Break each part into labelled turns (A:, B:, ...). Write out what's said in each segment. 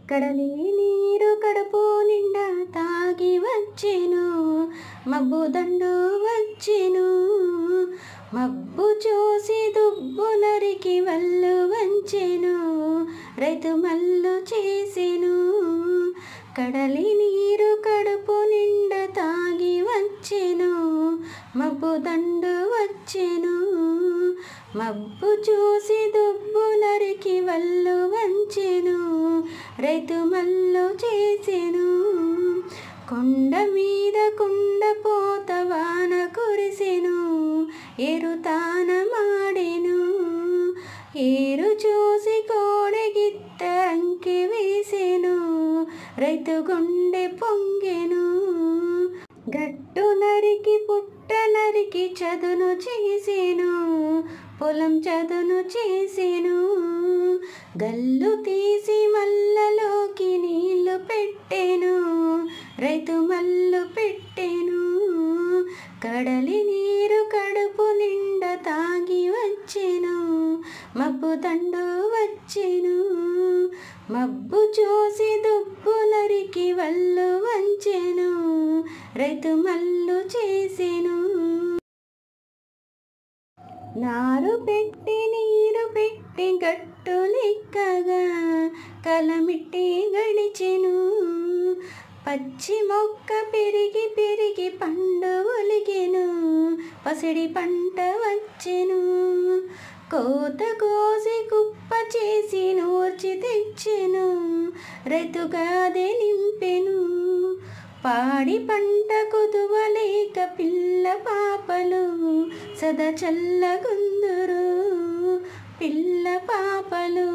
A: కడలి నీరు కడుపు నిండా తాగి వచ్చెను, మబ్బు దండు వచ్చెను. మబ్బు చూసి దుబ్బు నరికి వల్లు వంచెను, రైతు మల్లు చేసెను. కడలి నీరు కడుపు నిండా తాగి వచ్చెను, మబ్బు దండు వచ్చెను. మబ్బు చూసి దుబ్బు నరికి వల్లు వంచెను, రైతు మల్లు చేసెను. కొండ మీద కుండపోత వాన కురిసెను, ఎరుతాన మాడెను. ఏరు చూసి కోడెగిత్త అంకి వేసెను, రైతు గుండె పొంగెను. గట్టు నరికి పుట్ట నరికి చదును చేసెను, పొలం చదును చేసెను. గల్లు తీసి మల్లలోకి నీళ్లు పెట్టెను, రైతు మల్లు పెట్టెను. కడలి నీరు కడుపు నిండా తాగి వచ్చెను, మబ్బు దండు వచ్చెను. మబ్బు చూసి దుబ్బు నరికి వల్లు వంచెను, రైతు మల్లు చేసెను. నారు పెట్టి నీరు పెట్టి గట్టు లెక్కగా కలమిట్టి గడిచెను. పచ్చి మొక్క పెరిగి పెరిగి పండు ఒలిగెను, పసిడి పంట వచ్చెను. కోత కోసి కుప్ప చేసి నూర్చి తెచ్చెను, రైతుగాదే నింపెను. పాడి పంట కుదువలేక పిల్ల పాపలు సదా చల్లగుందురు, పిల్ల పాపలు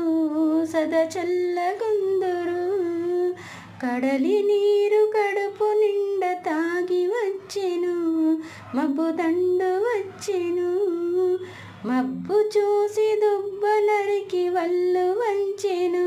A: సదా చల్లగుందురు. కడలి నీరు కడుపు నిండా తాగి వచ్చెను, మబ్బు దండు వచ్చెను. మబ్బు చూసి దుబ్బ నరికి వల్లు వంచెను,